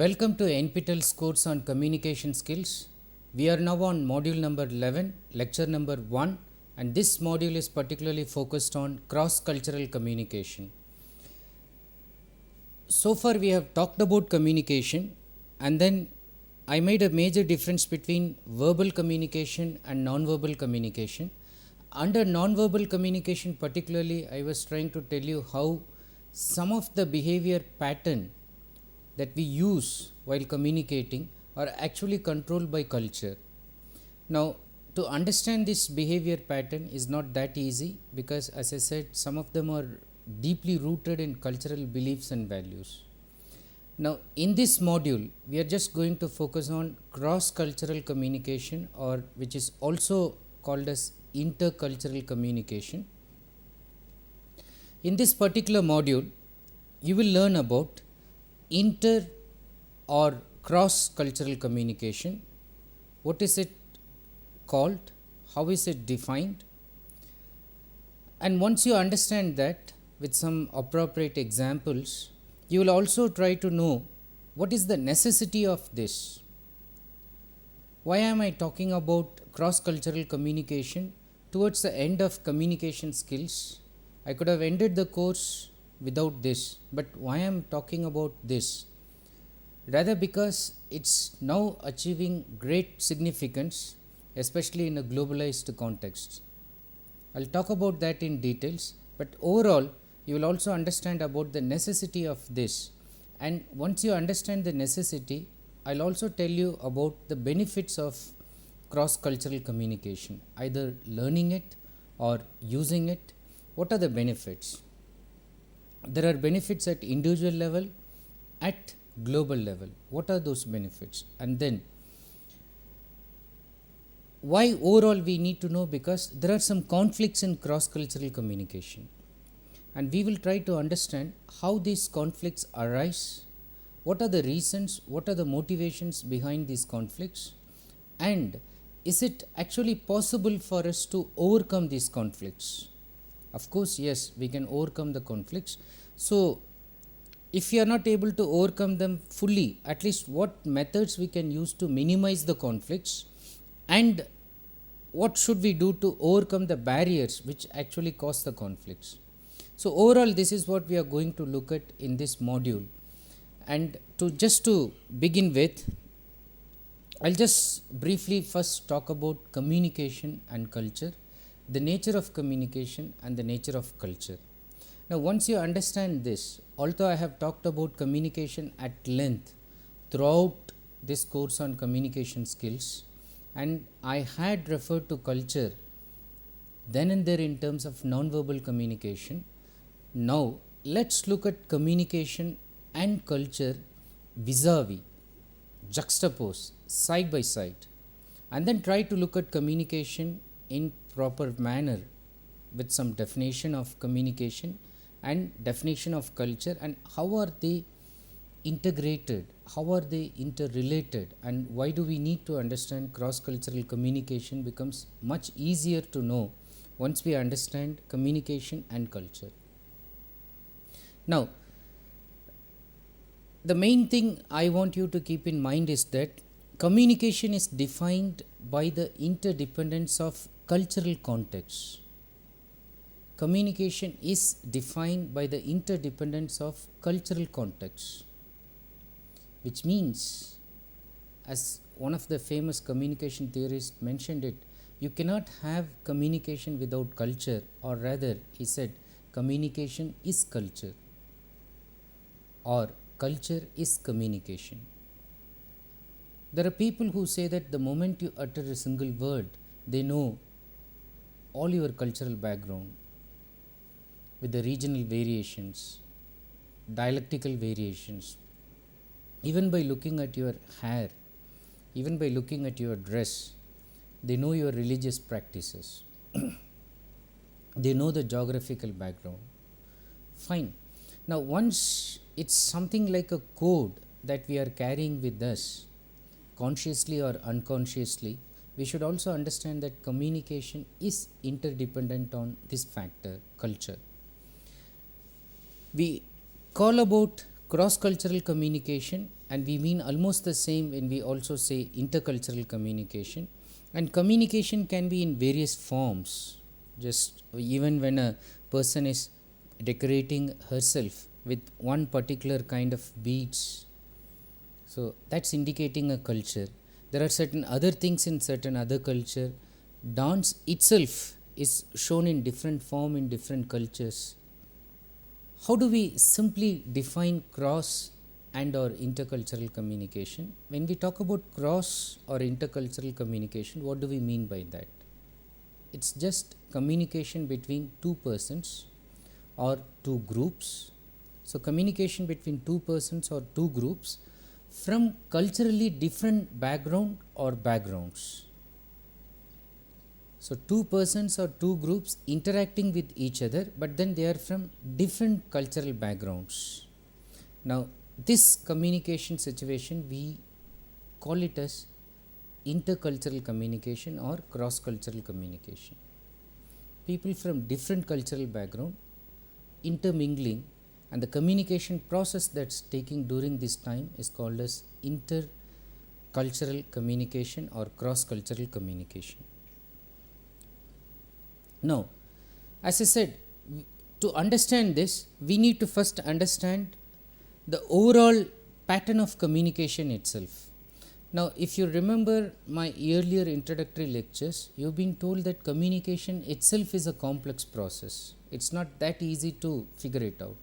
Welcome to NPTEL's course on communication skills. We are now on module number 11, lecture number 1, and this module is particularly focused on cross-cultural communication. So far we have talked about communication, and then I made a major difference between verbal communication and non-verbal communication. Under non-verbal communication particularly, I was trying to tell you how some of the behavior pattern that we use while communicating are actually controlled by culture. Now, to understand this behavior pattern is not that easy because, as I said, some of them are deeply rooted in cultural beliefs and values. Now, in this module, we are just going to focus on cross-cultural communication, or which is also called as intercultural communication. In this particular module, you will learn about inter or cross cultural communication. What is it called? How is it defined? And once you understand that with some appropriate examples, you will also try to know what is the necessity of this. Why am I talking about cross cultural communication towards the end of communication skills? I could have ended the course without this, but why I am talking about this? Rather because it's now achieving great significance, especially in a globalized context. I'll talk about that in details, but overall you will also understand about the necessity of this, and once you understand the necessity, I'll also tell you about the benefits of cross-cultural communication, either learning it or using it. What are the benefits? There are benefits at individual level, at global level. What are those benefits? And then why overall we need to know, because there are some conflicts in cross-cultural communication, and we will try to understand how these conflicts arise, what are the reasons, what are the motivations behind these conflicts, and is it actually possible for us to overcome these conflicts? Of course, yes, we can overcome the conflicts. So, if we are not able to overcome them fully, at least what methods we can use to minimize the conflicts, and what should we do to overcome the barriers which actually cause the conflicts. So, overall this is what we are going to look at in this module. And to begin with, I'll just briefly first talk about communication and culture, the nature of communication and the nature of culture. Now, once you understand this, although I have talked about communication at length throughout this course on communication skills, and I had referred to culture then and there in terms of non-verbal communication, now let's look at communication and culture vis-a-vis, juxtapose, side by side, and then try to look at communication in proper manner with some definition of communication and definition of culture, and how are they integrated, how are they interrelated, and why do we need to understand cross-cultural communication becomes much easier to know once we understand communication and culture. Now, the main thing I want you to keep in mind is that communication is defined by the interdependence of cultural contexts. Communication is defined by the interdependence of cultural contexts, which means, as one of the famous communication theorists mentioned it, you cannot have communication without culture, or rather he said communication is culture, or culture is communication. There are people who say that the moment you utter a single word, they know all your cultural background with the regional variations, dialectical variations, even by looking at your hair, even by looking at your dress, they know your religious practices. They know the geographical background. Fine. Now, once it's something like a code that we are carrying with us, consciously or unconsciously, we should also understand that communication is interdependent on this factor, culture. We call about cross cultural communication, and we mean almost the same when we also say intercultural communication. And communication can be in various forms, just even when a person is decorating herself with one particular kind of beads, so that's indicating a culture. There are certain other things in certain other culture. Dance itself is shown in different form in different cultures. How do we simply define cross and or intercultural communication? When we talk about cross or intercultural communication, what do we mean by that? It's just communication between two persons or two groups. So communication between two persons or two groups from culturally different background or backgrounds. So two persons or two groups interacting with each other, but then they are from different cultural backgrounds. Now this communication situation, we call it as intercultural communication or cross cultural communication. People from different cultural background intermingling, and the communication process that's taking during this time is called as intercultural communication or cross cultural communication. Now, as I said, to understand this, we need to first understand the overall pattern of communication itself. Now, if you remember my earlier introductory lectures, you've been told that communication itself is a complex process. It's not that easy to figure it out.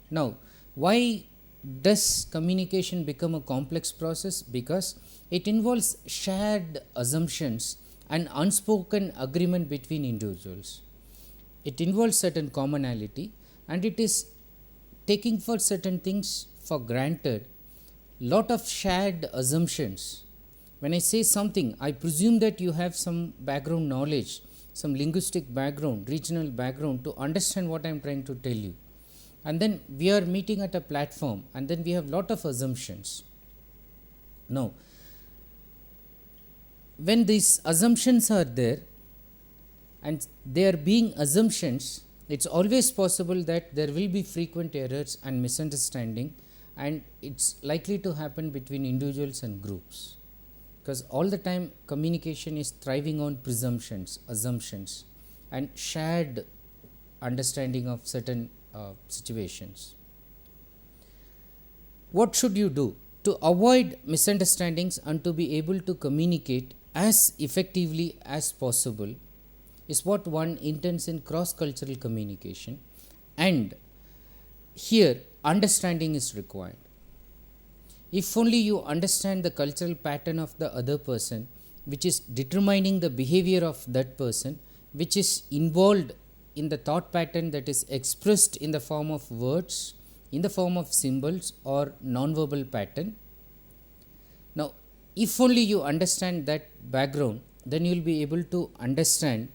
Now, why does communication become a complex process? Because it involves shared assumptions and unspoken agreement between individuals. It involves certain commonality, and it is taking for certain things for granted, lot of shared assumptions. When I say something, I presume that you have some background knowledge, some linguistic background, regional background to understand what I am trying to tell you. And then we are meeting at a platform, and then we have lot of assumptions. Now, when these assumptions are there and they are being assumptions, it's always possible that there will be frequent errors and misunderstanding, and it's likely to happen between individuals and groups, because all the time communication is thriving on presumptions, assumptions, and shared understanding of certain situations. What should you do to avoid misunderstandings and to be able to communicate as effectively as possible is what one intends in cross cultural communication, and here understanding is required. If only you understand the cultural pattern of the other person, which is determining the behavior of that person, which is involved in the thought pattern that is expressed in the form of words, in the form of symbols or non-verbal pattern. Now, if only you understand that background, then you will be able to understand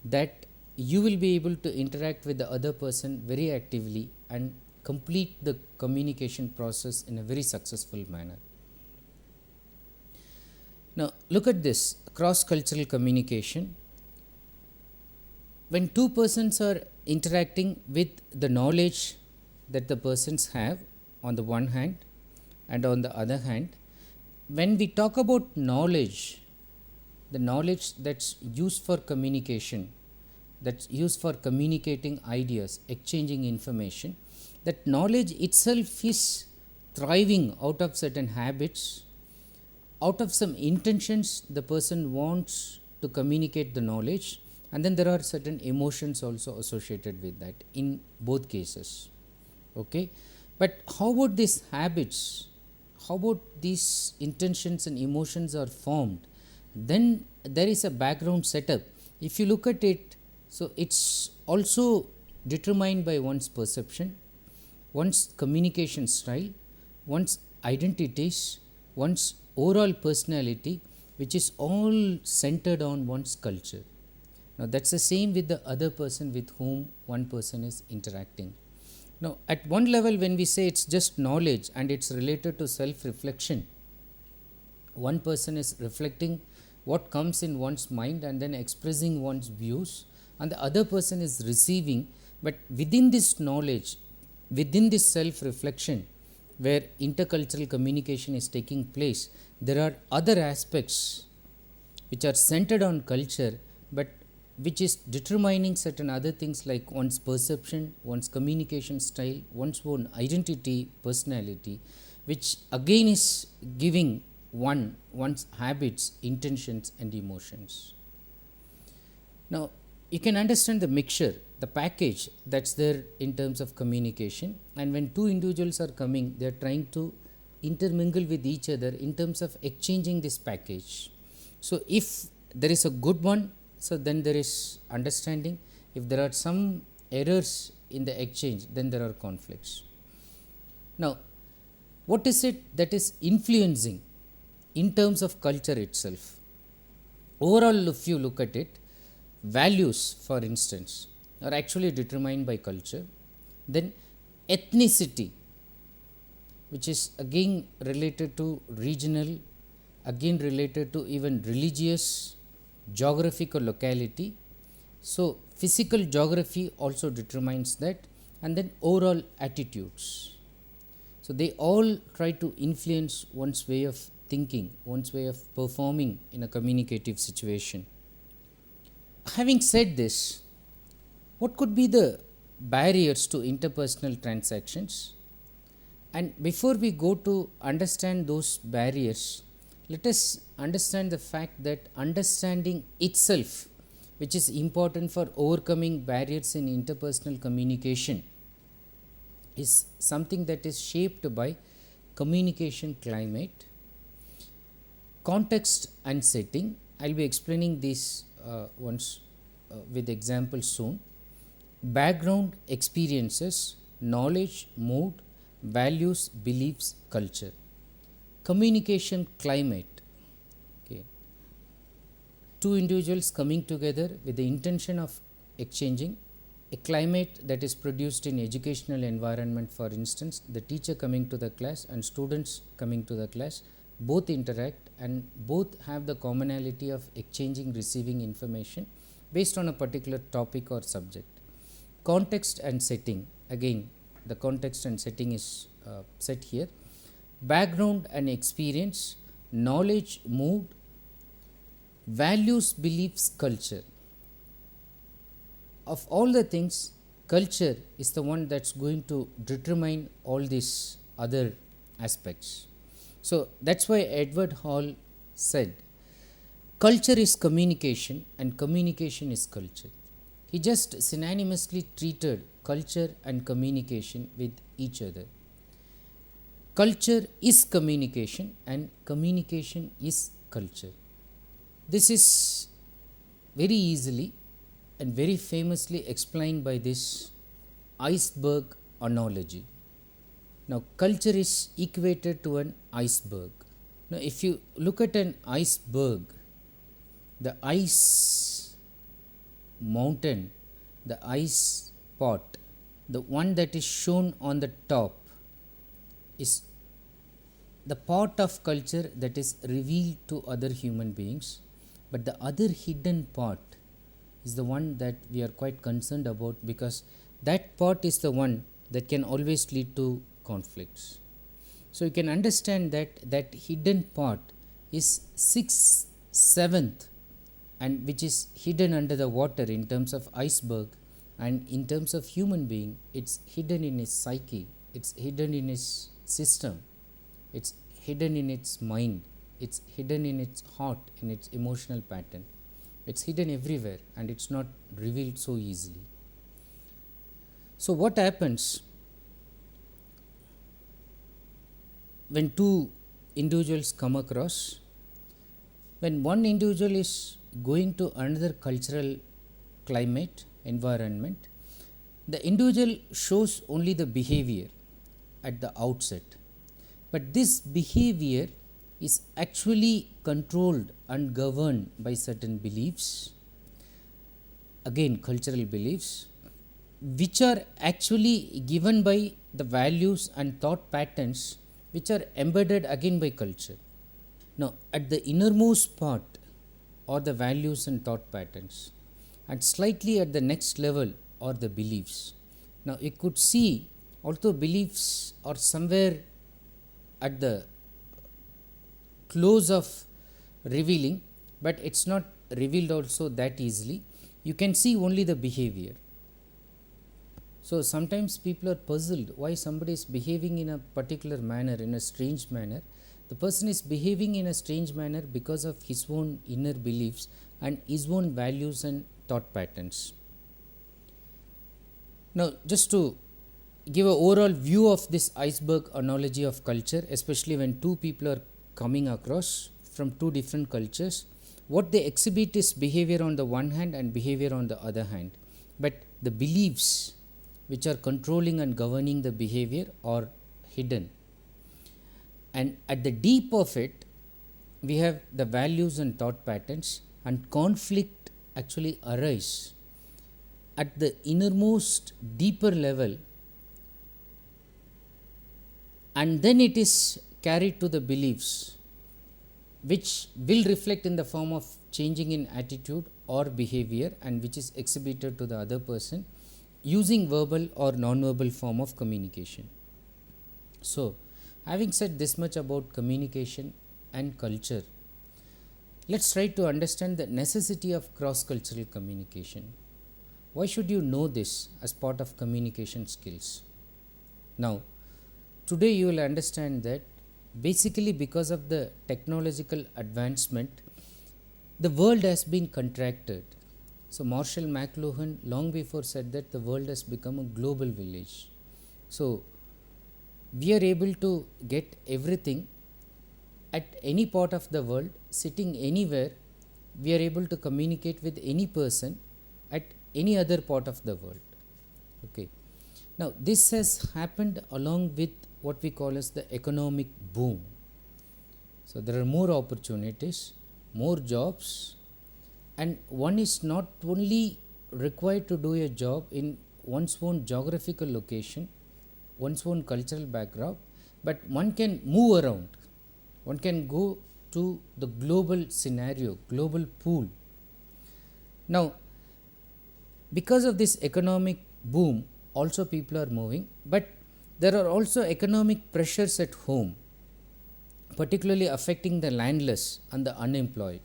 that you will be able to interact with the other person very actively and complete the communication process in a very successful manner. Now, look at this cross cultural communication. When two persons are interacting with the knowledge that the persons have on the one hand, and on the other hand, when we talk about knowledge, the knowledge that's used for communication, that's used for communicating ideas, exchanging information, that knowledge itself is thriving out of certain habits, out of some intentions the person wants to communicate the knowledge, and then there are certain emotions also associated with that in both cases. Okay, but how about these habits? How about these intentions and emotions are formed? Then there is a background setup. If you look at it, so it's also determined by one's perception, one's communication style, one's identities, one's overall personality, which is all centered on one's culture. Now, that's the same with the other person with whom one person is interacting. Now, at one level, when we say it's just knowledge and it's related to self-reflection, one person is reflecting what comes in one's mind and then expressing one's views, and the other person is receiving. But within this knowledge, within this self-reflection, where intercultural communication is taking place, there are other aspects which are centered on culture but which is determining certain other things like one's perception, one's communication style, one's own identity, personality, which again is giving one's habits, intentions, and emotions. Now, you can understand the mixture, the package that's there in terms of communication, and when two individuals are coming, they are trying to intermingle with each other in terms of exchanging this package. So, if there is a good one, so then there is understanding. If there are some errors in the exchange, then there are conflicts. Now, what is it that is influencing in terms of culture itself? Overall, if you look at it, values, for instance, are actually determined by culture. Then ethnicity, which is again related to regional, again related to even religious, geographical locality. So, physical geography also determines that, and then overall attitudes. So, they all try to influence one's way of thinking, one's way of performing in a communicative situation. Having said this, what could be the barriers to interpersonal transactions? And before we go to understand those barriers, let us understand the fact that understanding itself, which is important for overcoming barriers in interpersonal communication, is something that is shaped by communication climate, context and setting. I will be explaining these once with examples soon. Background, experiences, knowledge, mood, values, beliefs, culture. Communication climate. Okay. Two individuals coming together with the intention of exchanging. A climate that is produced in educational environment, for instance, the teacher coming to the class and students coming to the class, both interact and both have the commonality of exchanging, receiving information based on a particular topic or subject. Context and setting, again the context and setting is set here. Background and experience, knowledge, mood, values, beliefs, culture. Of all the things, culture is the one that's going to determine all these other aspects. So, that's why Edward Hall said, culture is communication and communication is culture. He just synonymously treated culture and communication with each other. Culture is communication and communication is culture. This is very easily and very famously explained by this iceberg analogy. Now, culture is equated to an iceberg. Now, if you look at an iceberg, the ice mountain, the ice pot, the one that is shown on the top is the part of culture that is revealed to other human beings, but the other hidden part is the one that we are quite concerned about, because that part is the one that can always lead to conflicts. So, you can understand that that hidden part is 6/7 and which is hidden under the water in terms of iceberg, and in terms of human being, it's hidden in his psyche, it's hidden in his system, it's hidden in its mind, it's hidden in its heart, in its emotional pattern. It's hidden everywhere and it's not revealed so easily. So, what happens when two individuals come across? When one individual is going to another cultural climate, environment, the individual shows only the behavior at the outset, but this behavior is actually controlled and governed by certain beliefs, again cultural beliefs, which are actually given by the values and thought patterns which are embedded again by culture. Now, at the innermost part are the values and thought patterns, and slightly at the next level are the beliefs. Now, you could see, although beliefs are somewhere at the close of revealing, but it's not revealed also that easily. You can see only the behavior. So sometimes people are puzzled why somebody is behaving in a particular manner, in a strange manner. The person is behaving in a strange manner because of his own inner beliefs and his own values and thought patterns. Now, just to give an overall view of this iceberg analogy of culture, especially when two people are coming across from two different cultures, what they exhibit is behavior on the one hand and behavior on the other hand. But the beliefs which are controlling and governing the behavior are hidden. And at the deep of it, we have the values and thought patterns, and conflict actually arise at the innermost deeper level, and then it is carried to the beliefs, which will reflect in the form of changing in attitude or behavior, and which is exhibited to the other person using verbal or non-verbal form of communication. So, having said this much about communication and culture, let's try to understand the necessity of cross-cultural communication. Why should you know this as part of communication skills? Now, today you will understand that basically because of the technological advancement, the world has been contracted. So, Marshall McLuhan long before said that the world has become a global village. So, we are able to get everything at any part of the world, sitting anywhere. We are able to communicate with any person at any other part of the world. Okay. Now, this has happened along with what we call as the economic boom. So, there are more opportunities, more jobs, and one is not only required to do a job in one's own geographical location, one's own cultural background, but one can move around. One can go to the global scenario, global pool. Now, because of this economic boom, also people are moving, but there are also economic pressures at home, particularly affecting the landless and the unemployed.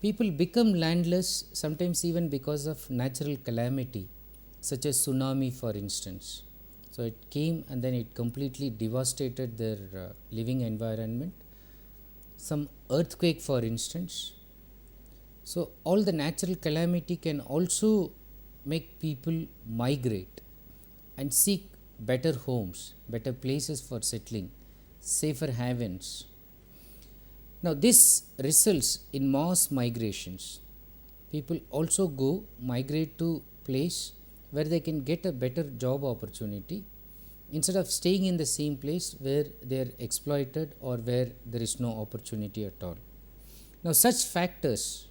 People become landless sometimes even because of natural calamity, such as tsunami, for instance. So, it came and then it completely devastated their living environment. Some earthquake, for instance. So, all the natural calamity can also make people migrate and seek better homes, better places for settling, safer havens. Now, this results in mass migrations. People also migrate to place where they can get a better job opportunity instead of staying in the same place where they are exploited or where there is no opportunity at all. Now, such factors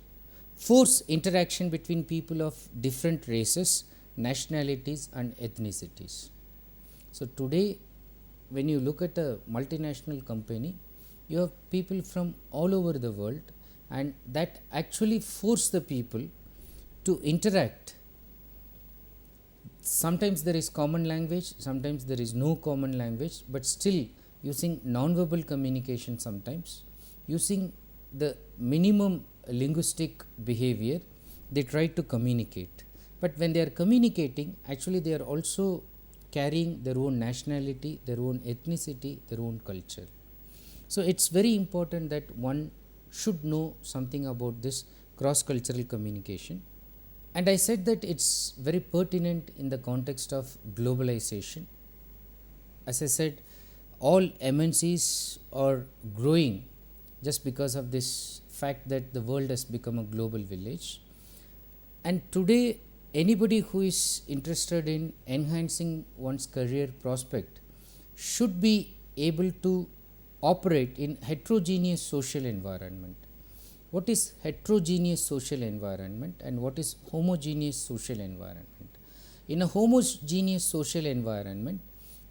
force interaction between people of different races, nationalities and ethnicities. So, today when you look at a multinational company, you have people from all over the world, and that actually force the people to interact. Sometimes there is common language, sometimes there is no common language, but still using non-verbal communication, sometimes using the minimum linguistic behavior, they try to communicate. But when they are communicating, actually they are also carrying their own nationality, their own ethnicity, their own culture. So, it is very important that one should know something about this cross-cultural communication. And I said that it is very pertinent in the context of globalization. As I said, all MNCs are growing just because of this fact that the world has become a global village. And today, anybody who is interested in enhancing one's career prospect should be able to operate in heterogeneous social environment. What is heterogeneous social environment and what is homogeneous social environment? In a homogeneous social environment,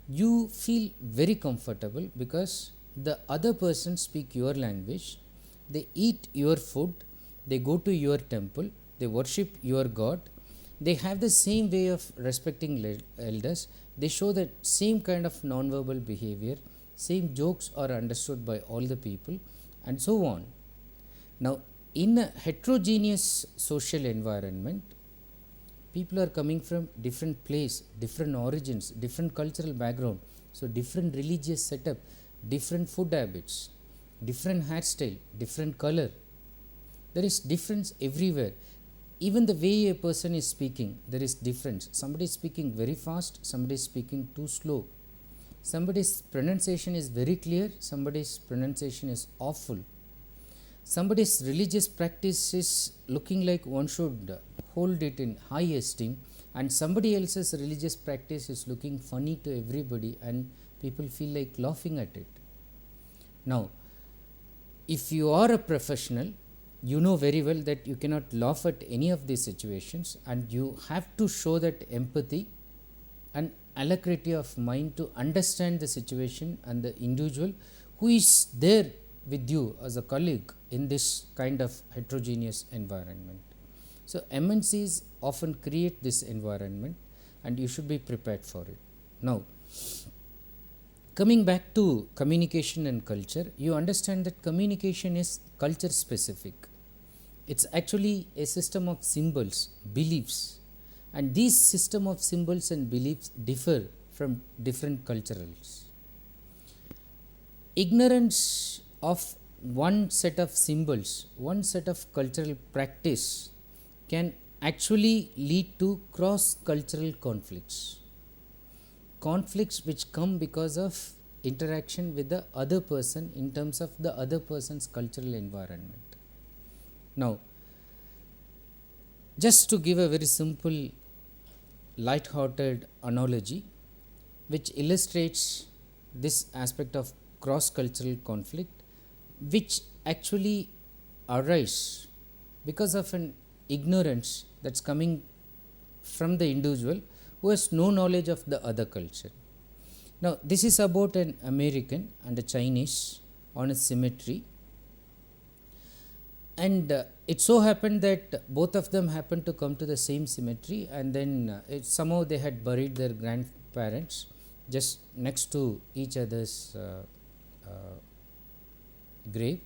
you feel very comfortable because the other person speak your language, they eat your food, they go to your temple, they worship your God, they have the same way of respecting elders, they show the same kind of non-verbal behavior same jokes are understood by all the people, and so on. Now, in a heterogeneous social environment, people are coming from different place, different origins, different cultural background, so different religious setup, different food habits, different hairstyle, different color. There is difference everywhere. Even the way a person is speaking, there is difference. Somebody is speaking very fast, somebody is speaking too slow. Somebody's pronunciation is very clear, somebody's pronunciation is awful. Somebody's religious practice is looking like one should hold it in high esteem, and somebody else's religious practice is looking funny to everybody and people feel like laughing at it. Now, if you are a professional, you know very well that you cannot laugh at any of these situations, and you have to show that empathy and alacrity of mind to understand the situation and the individual who is there with you as a colleague in this kind of heterogeneous environment. So, MNCs often create this environment and you should be prepared for it. Now, coming back to communication and culture, you understand that communication is culture specific. It's actually a system of symbols, beliefs, and these system of symbols and beliefs differ from different cultures. Ignorance of one set of symbols, one set of cultural practice can actually lead to cross cultural conflicts. Conflicts which come because of interaction with the other person in terms of the other person's cultural environment. Now, just to give a very simple light-hearted analogy which illustrates this aspect of cross-cultural conflict, which actually arise because of an ignorance that's coming from the individual who has no knowledge of the other culture. Now, this is about an American and a Chinese on a cemetery, and it so happened that both of them happened to come to the same cemetery, and then somehow they had buried their grandparents just next to each other's grave,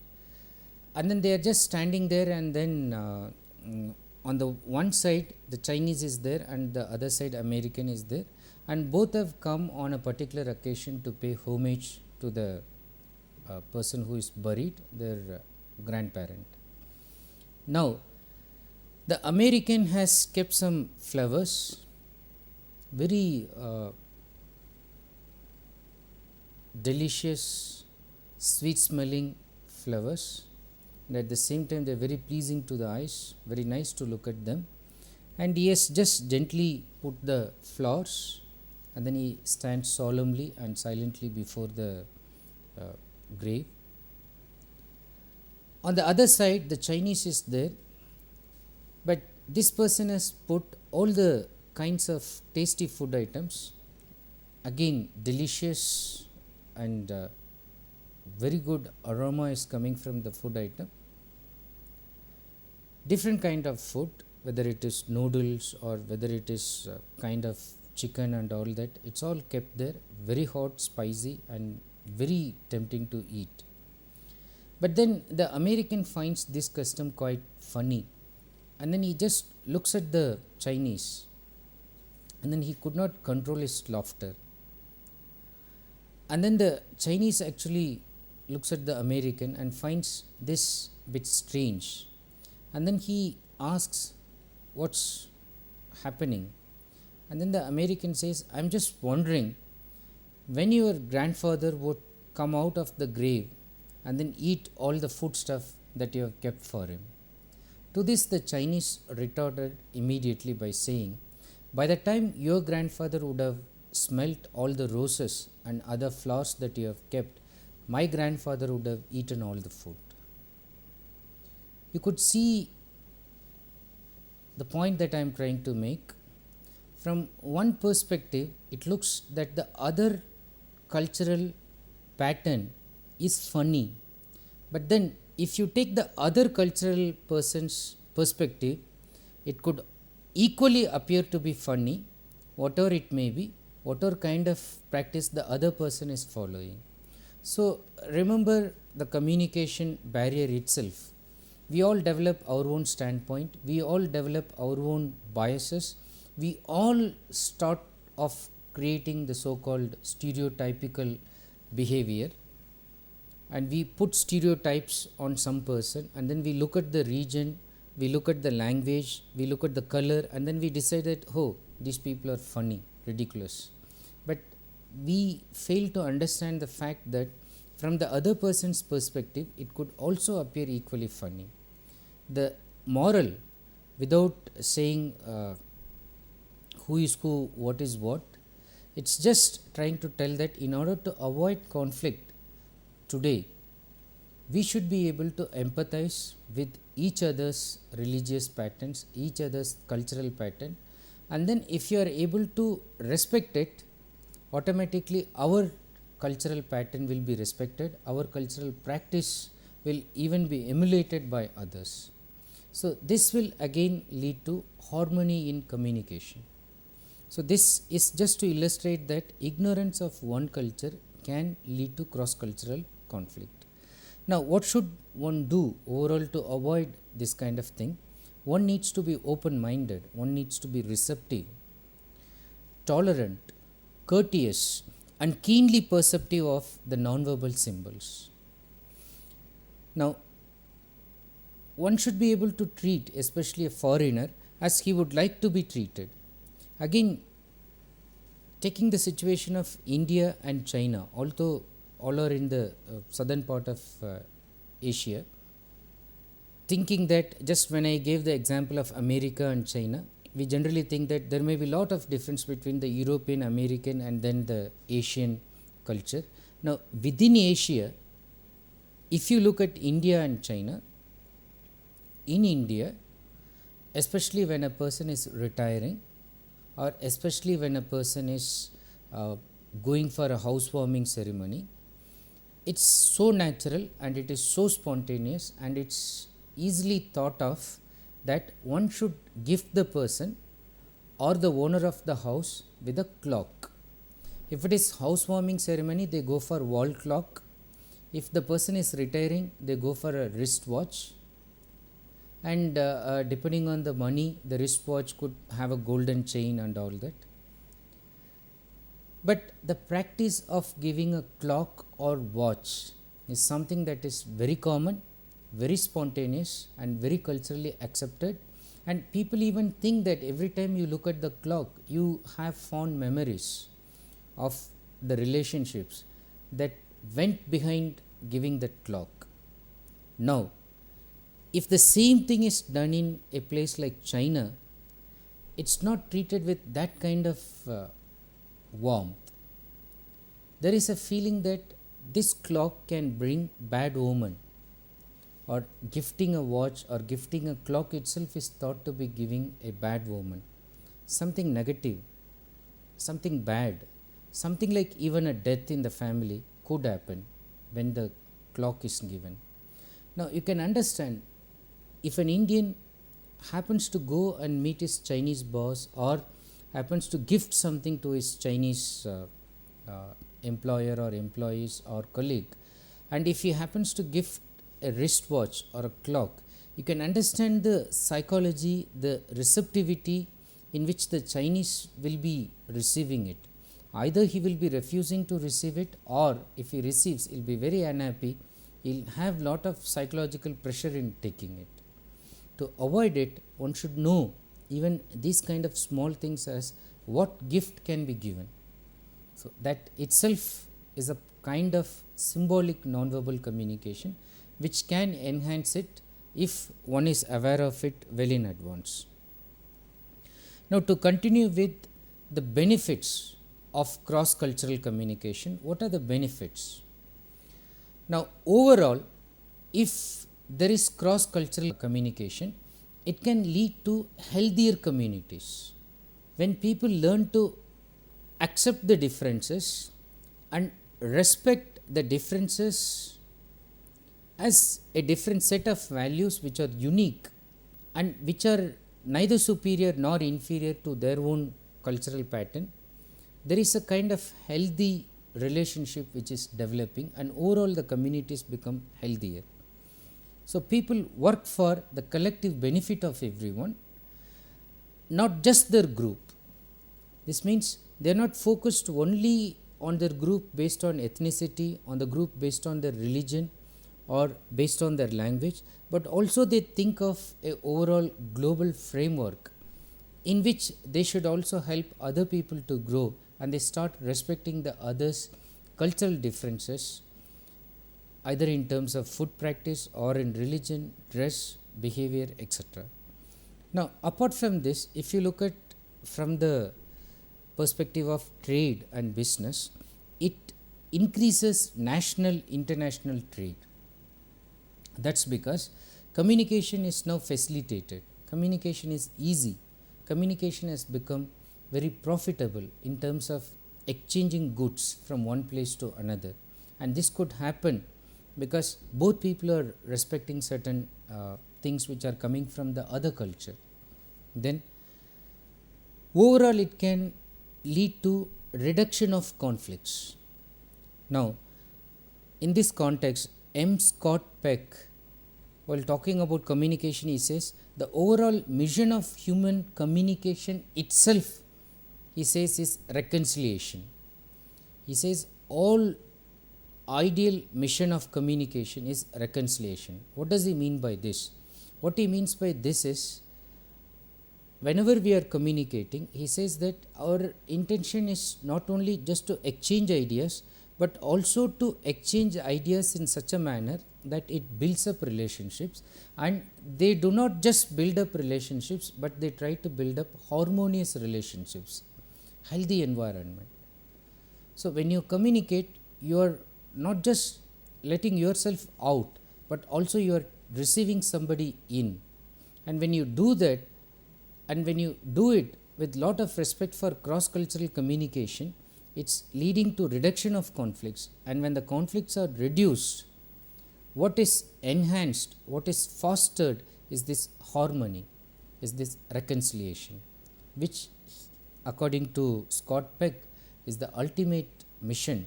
and then they are just standing there, and then on the one side the Chinese is there and the other side American is there, and both have come on a particular occasion to pay homage to the person who is buried, their grandparent. Now, the American has kept some flowers, very delicious, sweet smelling flowers, and at the same time they are very pleasing to the eyes, very nice to look at them, and he has just gently put the flowers, and then he stands solemnly and silently before the grave. On the other side, the Chinese is there, but this person has put all the kinds of tasty food items, again delicious, and very good aroma is coming from the food item. Different kind of food, whether it is noodles or whether it is kind of chicken and all that, it's all kept there, very hot, spicy, and very tempting to eat. But then the American finds this custom quite funny, and then he just looks at the Chinese, and then he could not control his laughter. And then the Chinese actually looks at the American and finds this bit strange, and then he asks, "What's happening?" And then the American says, "I'm just wondering, when your grandfather would come out of the grave and then eat all the food stuff that you have kept for him." To this the Chinese retorted immediately by saying, "By the time your grandfather would have smelt all the roses and other flowers that you have kept, my grandfather would have eaten all the food." You could see the point that I am trying to make. From one perspective, it looks that the other cultural pattern is funny, but then if you take the other cultural person's perspective, it could equally appear to be funny, whatever it may be, whatever kind of practice the other person is following. So remember the communication barrier itself. We all develop our own standpoint, we all develop our own biases, we all start off creating the so called stereotypical behavior, and we put stereotypes on some person, and then we look at the region, we look at the language, we look at the color, and then we decide that, oh, these people are funny, ridiculous. But we fail to understand the fact that from the other person's perspective, it could also appear equally funny. The moral, without saying who is who, what is what, it's just trying to tell that in order to avoid conflict today, we should be able to empathize with each other's religious patterns, each other's cultural pattern, and then if you are able to respect it, automatically our cultural pattern will be respected, our cultural practice will even be emulated by others. So this will again lead to harmony in communication. So this is just to illustrate that ignorance of one culture can lead to cross-cultural conflict. Now what should one do overall to avoid this kind of thing? One needs to be open-minded, one needs to be receptive, tolerant, courteous, and keenly perceptive of the non-verbal symbols. Now one should be able to treat especially a foreigner as he would like to be treated. Again, taking the situation of India and China, although all are in the southern part of Asia, thinking that just when I gave the example of America and China, we generally think that there may be a lot of difference between the European, American and then the Asian culture. Now within Asia, if you look at India and China, in India, especially when a person is retiring, or especially when a person is going for a housewarming ceremony, it's so natural and it is so spontaneous and it's easily thought of that one should gift the person or the owner of the house with a clock. If it is housewarming ceremony, they go for wall clock. If the person is retiring, they go for a wristwatch. And depending on the money, the wristwatch could have a golden chain and all that. But the practice of giving a clock or watch is something that is very common, very spontaneous and very culturally accepted, and people even think that every time you look at the clock, you have fond memories of the relationships that went behind giving that clock. Now, if the same thing is done in a place like China, it's not treated with that kind of warmth. There is a feeling that this clock can bring bad omen, or gifting a watch or gifting a clock itself is thought to be giving a bad omen, something negative, something bad, something like even a death in the family could happen when the clock is given. Now you can understand, if an Indian happens to go and meet his Chinese boss or happens to gift something to his Chinese employer or employees or colleague, and if he happens to gift a wristwatch or a clock, you can understand the psychology, the receptivity in which the Chinese will be receiving it. Either he will be refusing to receive it, or if he receives, he will be very unhappy, he will have lot of psychological pressure in taking it. To avoid it, one should know even these kind of small things as what gift can be given. So that itself is a kind of symbolic non-verbal communication which can enhance it if one is aware of it well in advance. Now to continue with the benefits of cross-cultural communication, what are the benefits? Now overall, if there is cross-cultural communication, it can lead to healthier communities. When people learn to accept the differences and respect the differences as a different set of values which are unique and which are neither superior nor inferior to their own cultural pattern, there is a kind of healthy relationship which is developing, and overall the communities become healthier. So people work for the collective benefit of everyone, not just their group. This means they are not focused only on their group based on ethnicity, on the group based on their religion or based on their language, but also they think of a overall global framework in which they should also help other people to grow, and they start respecting the others' cultural differences, either in terms of food practice or in religion, dress, behavior, etc. Now, apart from this, if you look at from the perspective of trade and business, it increases national international trade. That's because communication is now facilitated, communication is easy, communication has become very profitable in terms of exchanging goods from one place to another, and this could happen because both people are respecting certain things which are coming from the other culture. Then overall it can lead to reduction of conflicts. Now, in this context, M. Scott Peck, while talking about communication, he says the overall mission of human communication itself, he says, is reconciliation. He says all ideal mission of communication is reconciliation. What does he mean by this? What he means by this is, whenever we are communicating, he says that our intention is not only just to exchange ideas, but also to exchange ideas in such a manner that it builds up relationships, and they do not just build up relationships, but they try to build up harmonious relationships, healthy environment. So when you communicate, you are not just letting yourself out, but also you are receiving somebody in, and when you do that, and when you do it with lot of respect for cross-cultural communication, it's leading to reduction of conflicts, and when the conflicts are reduced, what is enhanced, what is fostered is this harmony, is this reconciliation, which according to Scott Peck is the ultimate mission,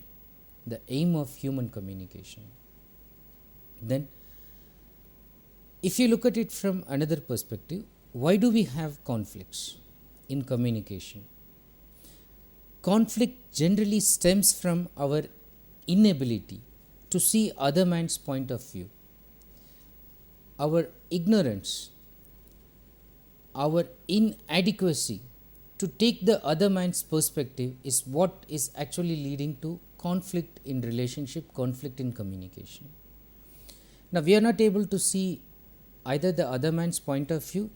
the aim of human communication. Then if you look at it from another perspective, why do we have conflicts in communication? Conflict generally stems from our inability to see other man's point of view. Our ignorance, our inadequacy to take the other man's perspective is what is actually leading to conflict in relationship, conflict in communication. Now, we are not able to see either the other man's point of view,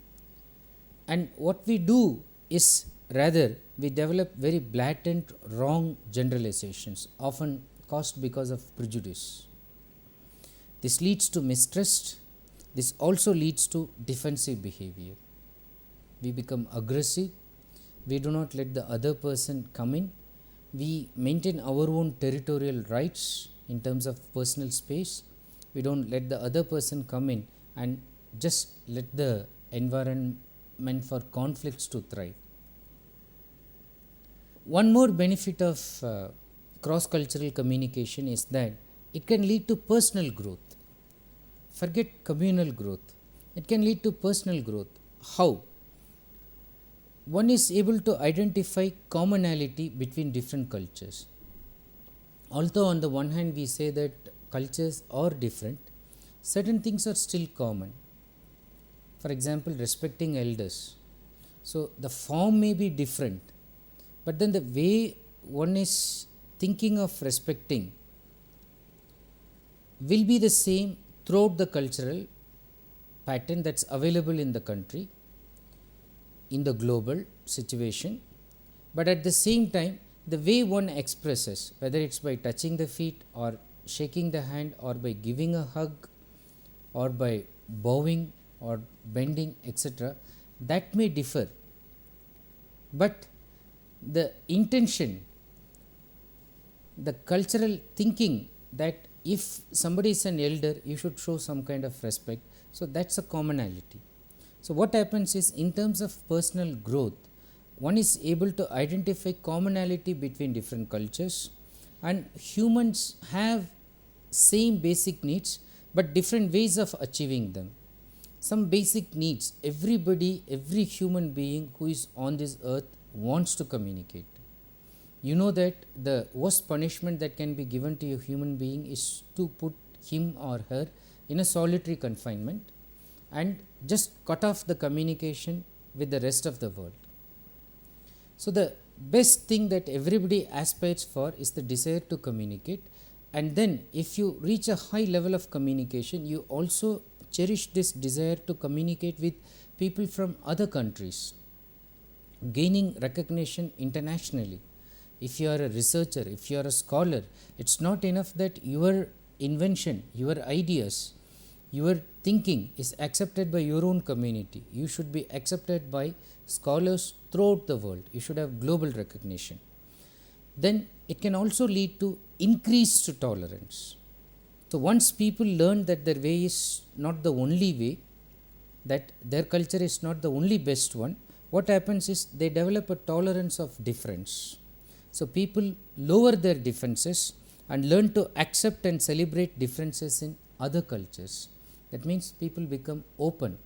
and what we do is rather we develop very blatant wrong generalizations, often caused because of prejudice. This leads to mistrust. This also leads to defensive behavior. We become aggressive. We do not let the other person come in. We maintain our own territorial rights in terms of personal space. We don't let the other person come in and just let the environment for conflicts to thrive. One more benefit of cross-cultural communication is that it can lead to personal growth. Forget communal growth. It can lead to personal growth. How? One is able to identify commonality between different cultures. Although on the one hand we say that cultures are different, certain things are still common. For example, respecting elders. So the form may be different, but then the way one is thinking of respecting will be the same throughout the cultural pattern that's available in the country, in the global situation. But at the same time, the way one expresses, whether it's by touching the feet or shaking the hand or by giving a hug or by bowing or bending, etc., that may differ. But the intention, the cultural thinking that if somebody is an elder, you should show some kind of respect. So that's a commonality. So what happens is, in terms of personal growth, one is able to identify commonality between different cultures, and humans have same basic needs but different ways of achieving them. Some basic needs, everybody, every human being who is on this earth wants to communicate. You know that the worst punishment that can be given to a human being is to put him or her in a solitary confinement and just cut off the communication with the rest of the world. So the best thing that everybody aspires for is the desire to communicate, and then if you reach a high level of communication, you also cherish this desire to communicate with people from other countries, gaining recognition internationally. If you are a researcher, if you are a scholar, it's not enough that your invention, your ideas, your thinking is accepted by your own community. You should be accepted by scholars throughout the world. You should have global recognition. Then it can also lead to increased tolerance. So once people learn that their way is not the only way, that their culture is not the only best one, what happens is they develop a tolerance of difference. So people lower their differences and learn to accept and celebrate differences in other cultures. That means people become open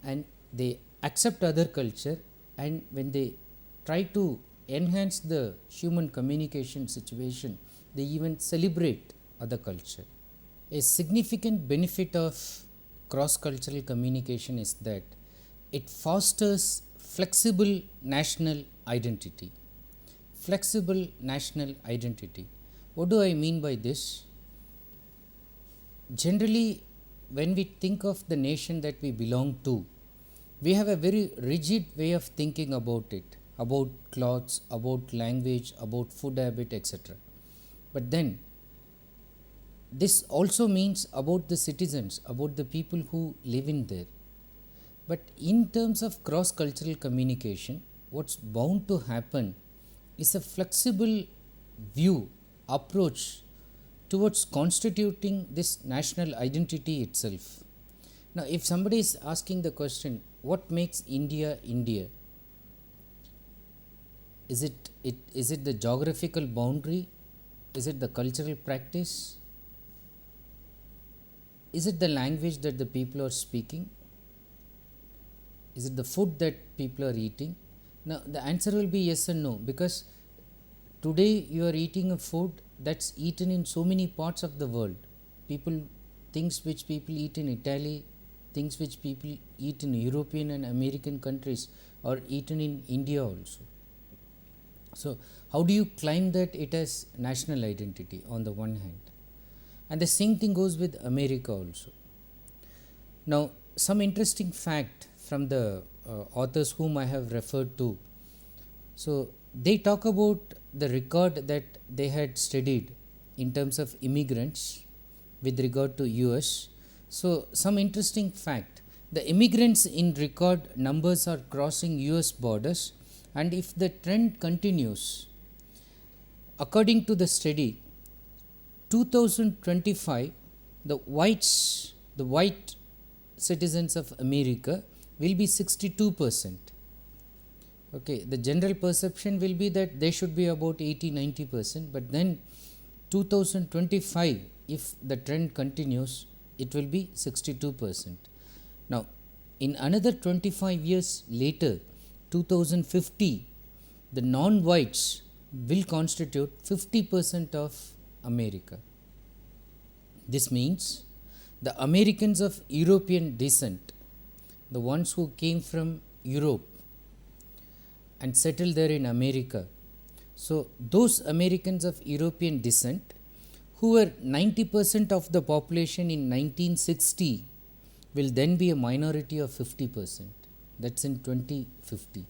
and they accept other culture, and when they try to enhance the human communication situation, they even celebrate other culture. A significant benefit of cross-cultural communication is that it fosters flexible national identity. Flexible national identity. What do I mean by this? Generally, when we think of the nation that we belong to, we have a very rigid way of thinking about it, about clothes, about language, about food habit, etc. But then this also means about the citizens, about the people who live in there. But in terms of cross-cultural communication, what's bound to happen is a flexible view, approach towards constituting this national identity itself. Now, if somebody is asking the question, what makes India India? Is it the geographical boundary? Is it the cultural practice? Is it the language that the people are speaking? Is it the food that people are eating? Now, the answer will be yes and no, because today you are eating a food that's eaten in so many parts of the world. Things which people eat in Italy, things which people eat in European and American countries are eaten in India also. So, how do you claim that it has national identity on the one hand? And the same thing goes with America also. Now, some interesting fact from the authors whom I have referred to. So, they talk about the record that they had studied in terms of immigrants with regard to US. So, some interesting fact, the immigrants in record numbers are crossing US borders, and if the trend continues, according to the study, 2025 the white citizens of America will be 62%. Okay, the general perception will be that they should be about 80-90%, but then 2025, if the trend continues, it will be 62%. Now, in another 25 years later, 2050, the non-whites will constitute 50% of America. This means the Americans of European descent, the ones who came from Europe and settled there in America. So, those Americans of European descent who were 90% of the population in 1960 will then be a minority of 50%. That's in 2050.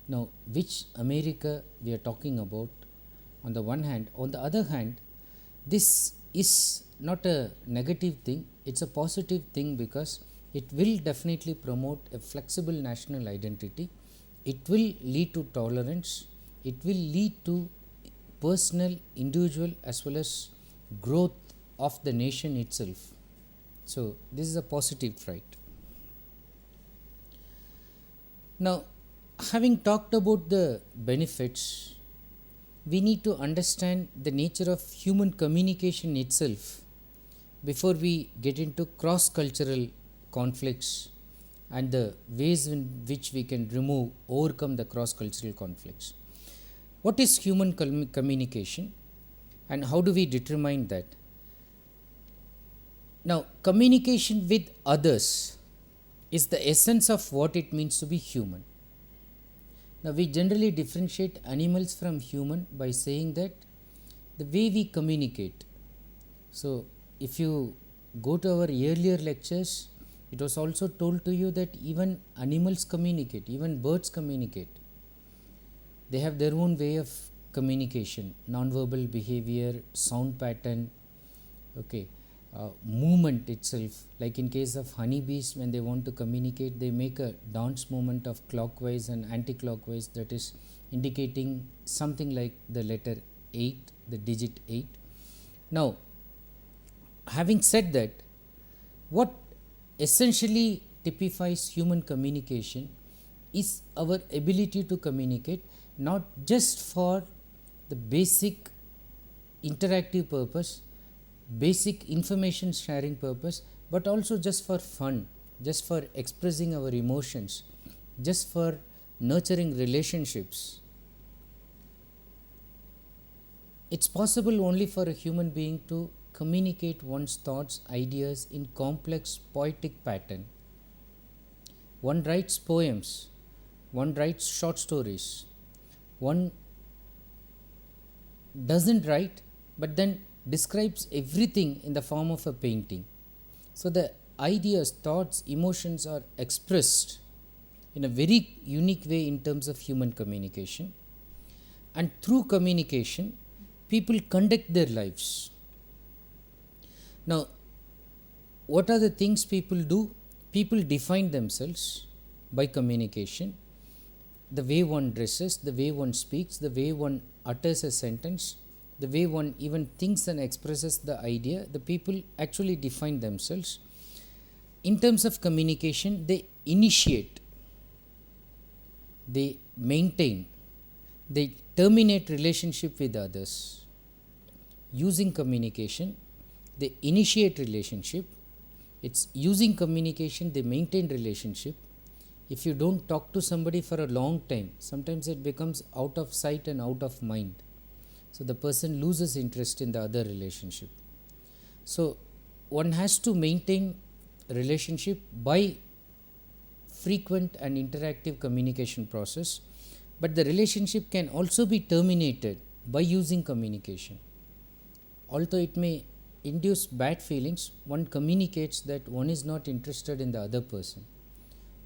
Now, which America we are talking about on the one hand? On the other hand, this is not a negative thing, it's a positive thing, because it will definitely promote a flexible national identity. It will lead to tolerance, it will lead to personal, individual as well as growth of the nation itself. So, this is a positive trait. Now, having talked about the benefits, we need to understand the nature of human communication itself before we get into cross cultural conflicts and the ways in which we can overcome the cross cultural conflicts. What is human communication and how do we determine that? Now, communication with others is the essence of what it means to be human. Now, we generally differentiate animals from human by saying that the way we communicate. So, if you go to our earlier lectures, it was also told to you that even animals communicate, even birds communicate. They have their own way of communication, non-verbal behavior, sound pattern, okay, movement itself. Like in case of honeybees, when they want to communicate, they make a dance movement of clockwise and anti-clockwise, that is indicating something like the letter 8, the digit 8. Now, having said that, what essentially typifies human communication is our ability to communicate not just for the basic interactive purpose, basic information sharing purpose, but also just for fun, just for expressing our emotions, just for nurturing relationships. It's possible only for a human being to communicate one's thoughts, ideas in complex poetic pattern. One writes poems, one writes short stories, one doesn't write but then describes everything in the form of a painting. So the ideas, thoughts, emotions are expressed in a very unique way in terms of human communication, and through communication people conduct their lives. Now, what are the things people do? People define themselves by communication. The way one dresses, the way one speaks, the way one utters a sentence, the way one even thinks and expresses the idea, the people actually define themselves. In terms of communication, they initiate, they maintain, they terminate relationship with others. Using communication, they initiate relationship. It's using communication they maintain relationship. If you don't talk to somebody for a long time, sometimes it becomes out of sight and out of mind. So the person loses interest in the other relationship. So one has to maintain relationship by frequent and interactive communication process, but the relationship can also be terminated by using communication. Although it may induce bad feelings, one communicates that one is not interested in the other person.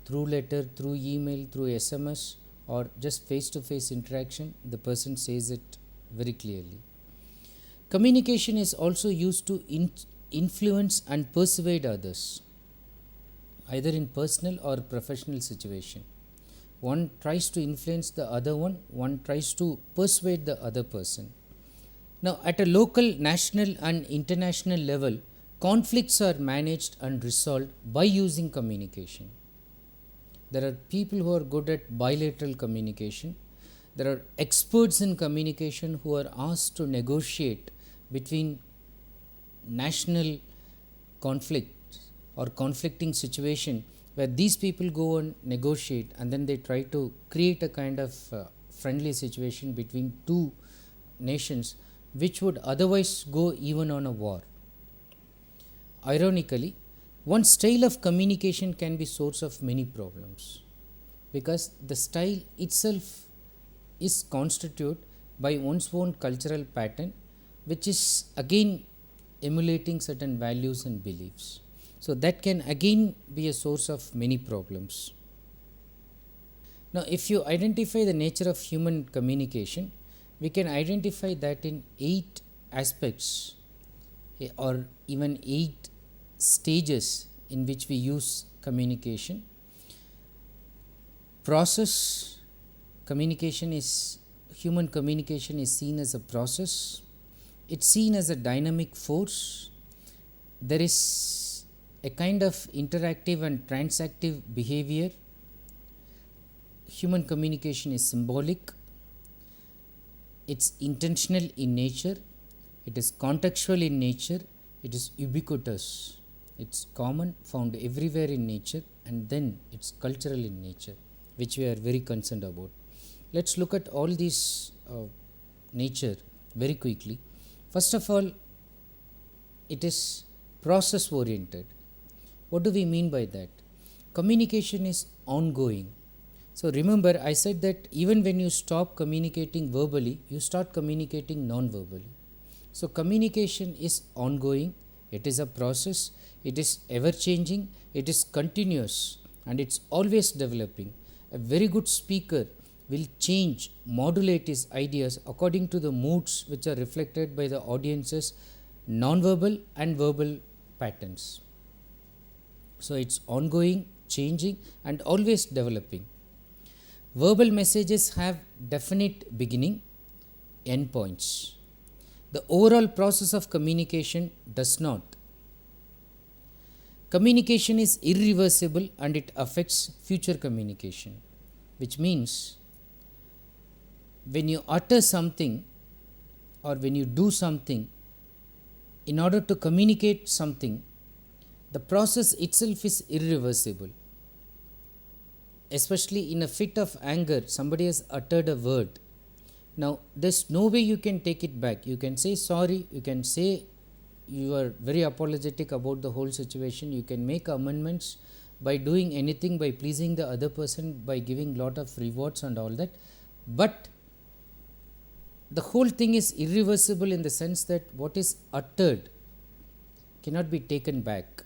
Through letter, through email, through SMS, or just face-to-face interaction, the person says it very clearly. Communication is also used to influence and persuade others, either in personal or professional situation. One tries to influence the other one tries to persuade the other person. Now, at a local, national and international level, conflicts are managed and resolved by using communication. There are people who are good at bilateral communication. There are experts in communication who are asked to negotiate between national conflicts or conflicting situation, where these people go and negotiate and then they try to create a kind of friendly situation between two nations which would otherwise go even on a war. Ironically, one style of communication can be source of many problems, because the style itself is constituted by one's own cultural pattern, which is again emulating certain values and beliefs. So that can again be a source of many problems. Now, if you identify the nature of human communication, we can identify that in 8 aspects or even 8 stages in which we use communication. Process communication is, human communication is seen as a process. It's seen as a dynamic force. There is a kind of interactive and transactive behavior. Human communication is symbolic. it's intentional in nature, it is contextual in nature, it is ubiquitous. It's common, found everywhere in nature, and then it's cultural in nature, which we are very concerned about. Let's look at all these nature very quickly. First of all, it is process oriented. What do we mean by that? Communication is ongoing. So remember, I said that even when you stop communicating verbally, you start communicating non-verbally. So communication is ongoing, it is a process, it is ever changing, it is continuous, and it's always developing. A very good speaker will change, modulate his ideas according to the moods which are reflected by the audience's non-verbal and verbal patterns. So it's ongoing, changing, and always developing. Verbal messages have definite beginning, end points. The overall process of communication does not. Communication is irreversible and it affects future communication, which means when you utter something or when you do something in order to communicate something, the process itself is irreversible. Especially in a fit of anger, somebody has uttered a word. Now, there's no way you can take it back. You can say sorry, you can say you are very apologetic about the whole situation, you can make amendments by doing anything, by pleasing the other person, by giving lot of rewards and all that. But the whole thing is irreversible in the sense that what is uttered cannot be taken back.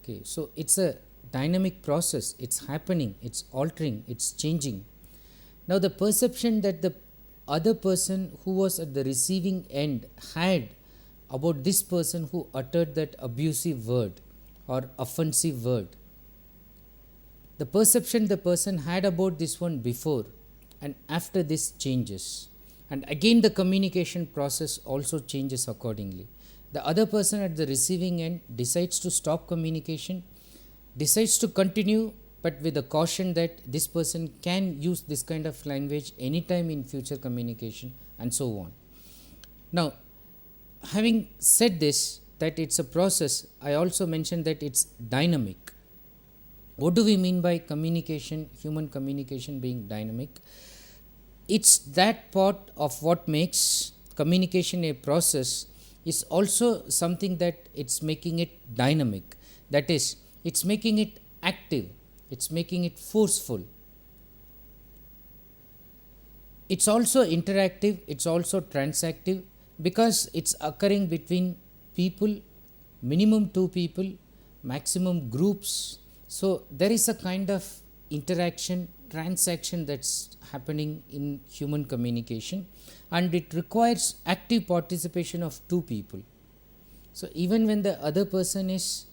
Okay, so it's a dynamic process, it's happening, it's altering, it's changing. Now the perception that the other person who was at the receiving end had about this person who uttered that abusive word or offensive word, the perception the person had about this one before and after this changes, and again the communication process also changes accordingly. The other person at the receiving end decides to stop communication, decides to continue, but with the caution that this person can use this kind of language anytime in future communication, and so on. Now, having said this, that it's a process, I also mentioned that it's dynamic. What do we mean by communication, human communication being dynamic? It's that part of what makes communication a process is also something that it's making it dynamic. That is, it's making it active, it's making it forceful. It's also interactive, it's also transactive, because it's occurring between people, minimum two people, maximum groups. So there is a kind of interaction, transaction that's happening in human communication, and it requires active participation of two people. So even when the other person is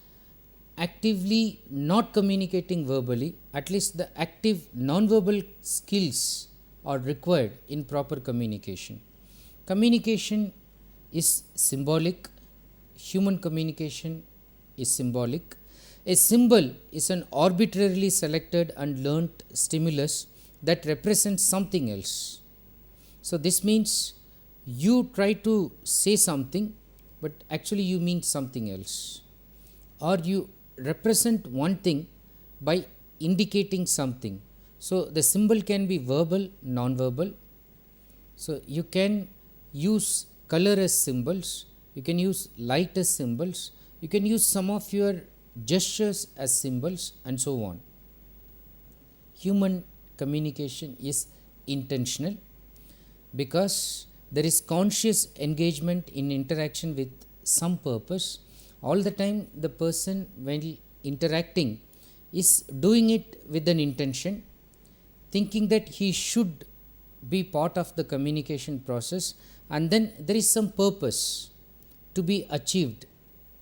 actively not communicating verbally, at least the active non-verbal skills are required in proper communication. Communication is symbolic, human communication is symbolic. A symbol is an arbitrarily selected and learnt stimulus that represents something else. So this means you try to say something, but actually you mean something else, or you represent one thing by indicating something. So the symbol can be verbal, non-verbal. So you can use color as symbols, you can use light as symbols, you can use some of your gestures as symbols, and so on. Human communication is intentional because there is conscious engagement in interaction with some purpose. All the time the person when interacting is doing it with an intention, thinking that he should be part of the communication process, and then there is some purpose to be achieved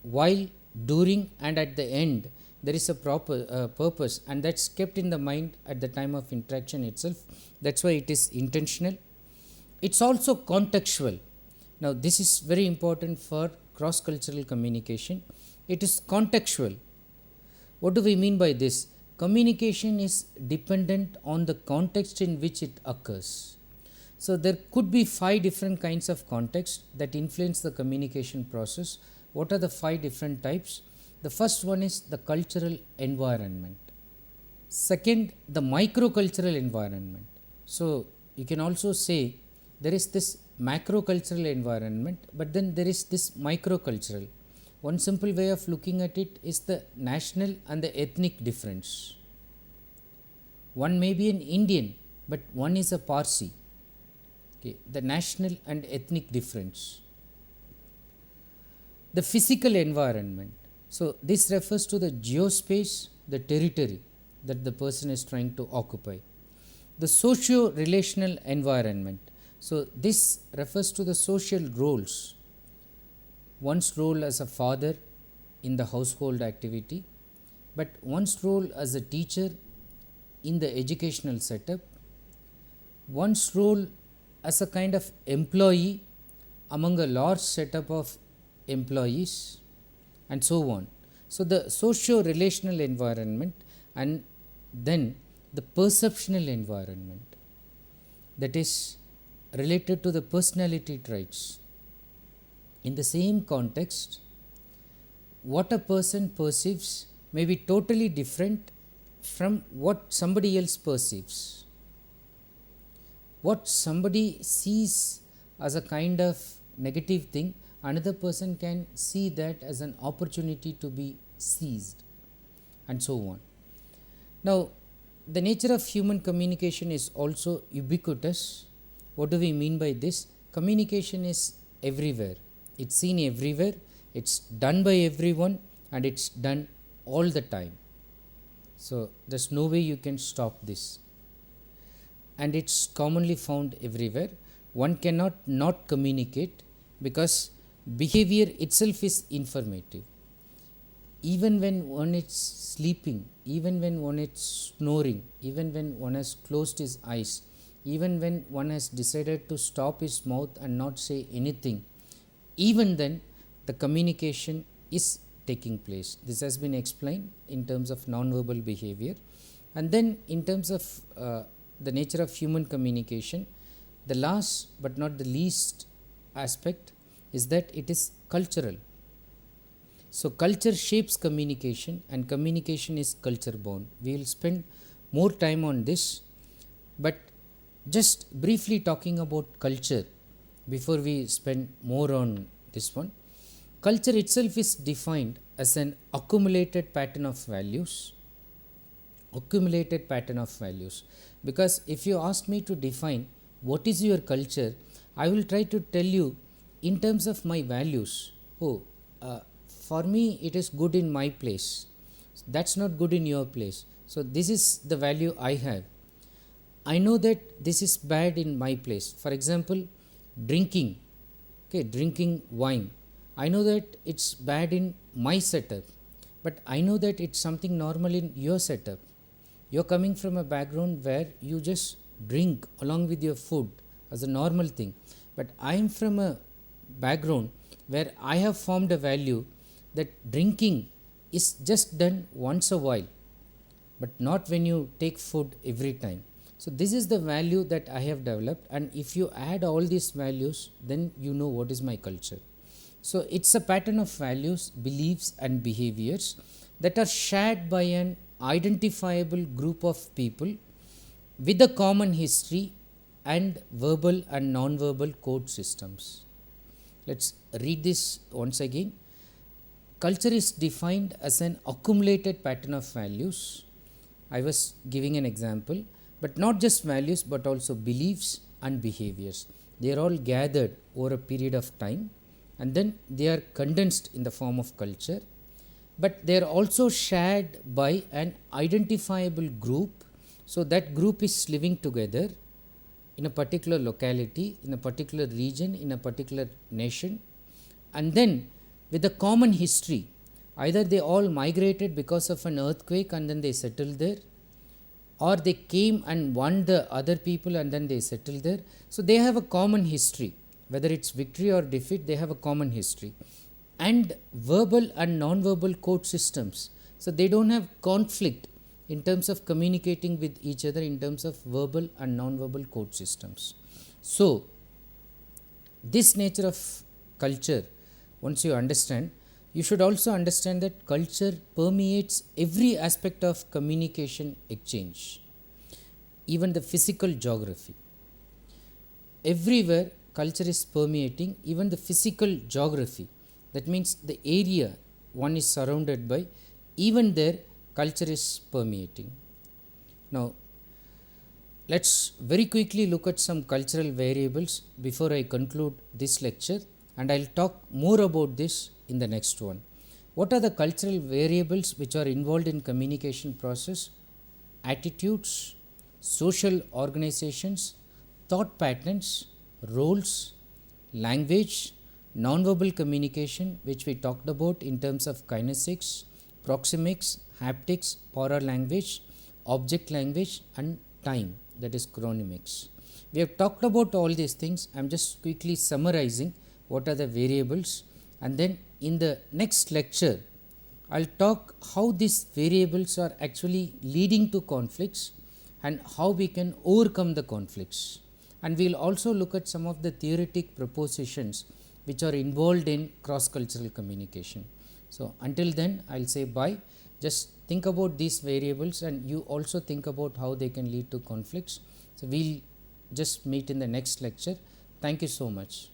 while, during, and at the end. There is a proper purpose, and that's kept in the mind at the time of interaction itself. That's why it is intentional. It's also contextual. Now this is very important for cross-cultural communication. It is contextual. What do we mean by this? Communication is dependent on the context in which it occurs. So there could be 5 different kinds of context that influence the communication process. What are the 5 different types? The first one is the cultural environment. Second, the microcultural environment. So you can also say there is this macrocultural environment, but then there is this microcultural. One simple way of looking at it is the national and the ethnic difference. One may be an Indian, but one is a Parsi. Okay, the national and ethnic difference. The physical environment. So this refers to the geospace, the territory that the person is trying to occupy. The socio-relational environment. So this refers to the social roles. One's role as a father in the household activity, but one's role as a teacher in the educational setup, one's role as a kind of employee among a large setup of employees, and so on. So the socio-relational environment, and then the perceptional environment, that is related to the personality traits. In the same context, what a person perceives may be totally different from what somebody else perceives. What somebody sees as a kind of negative thing, another person can see that as an opportunity to be seized, and so on. Now, the nature of human communication is also ubiquitous. What do we mean by this? Communication is everywhere. It's seen everywhere, it's done by everyone, and it's done all the time. So there's no way you can stop this. And it's commonly found everywhere. One cannot not communicate because behavior itself is informative. Even when one is sleeping, even when one is snoring, even when one has closed his eyes, even when one has decided to stop his mouth and not say anything, even then the communication is taking place. This has been explained in terms of non-verbal behavior. And then in terms of the nature of human communication, the last but not the least aspect is that it is cultural. So culture shapes communication, and communication is culture bound. We will spend more time on this, but just briefly talking about culture before we spend more on this one. Culture itself is defined as an accumulated pattern of values. Accumulated pattern of values. Because if you ask me to define what is your culture, I will try to tell you in terms of my values. For me it is good in my place. That's not good in your place. So this is the value I have. I know that this is bad in my place. For example, drinking. Okay, drinking wine. I know that it's bad in my setup, but I know that it's something normal in your setup. You're coming from a background where you just drink along with your food as a normal thing, but I am from a background where I have formed a value that drinking is just done once a while, but not when you take food every time. So this is the value that I have developed, and if you add all these values, then you know what is my culture. So it's a pattern of values, beliefs and behaviors that are shared by an identifiable group of people with a common history and verbal and non-verbal code systems. Let's read this once again. Culture is defined as an accumulated pattern of values. I was giving an example, but not just values but also beliefs and behaviors. They are all gathered over a period of time, and then they are condensed in the form of culture, but they are also shared by an identifiable group. So that group is living together in a particular locality, in a particular region, in a particular nation, and then with a common history. Either they all migrated because of an earthquake and then they settled there, or they came and won the other people and then they settled there. So they have a common history. Whether it's victory or defeat, they have a common history. And verbal and non-verbal code systems. So they don't have conflict in terms of communicating with each other in terms of verbal and non-verbal code systems. So, this nature of culture, once you understand, you should also understand that culture permeates every aspect of communication exchange, even the physical geography. Everywhere culture is permeating, even the physical geography. That means the area one is surrounded by, even there culture is permeating. Now, let's very quickly look at some cultural variables before I conclude this lecture, and I'll talk more about this in the next one. What are the cultural variables which are involved in communication process? Attitudes, social organizations, thought patterns, roles, language, nonverbal communication, which we talked about in terms of kinesics, proxemics, haptics, paralanguage, object language, and time, that is chronemics. We have talked about all these things. I am just quickly summarizing what are the variables, and then in the next lecture I'll talk how these variables are actually leading to conflicts and how we can overcome the conflicts. And we'll also look at some of the theoretic propositions which are involved in cross cultural communication. So, until then, I'll say bye. Just think about these variables and you also think about how they can lead to conflicts. So, we'll just meet in the next lecture. Thank you so much.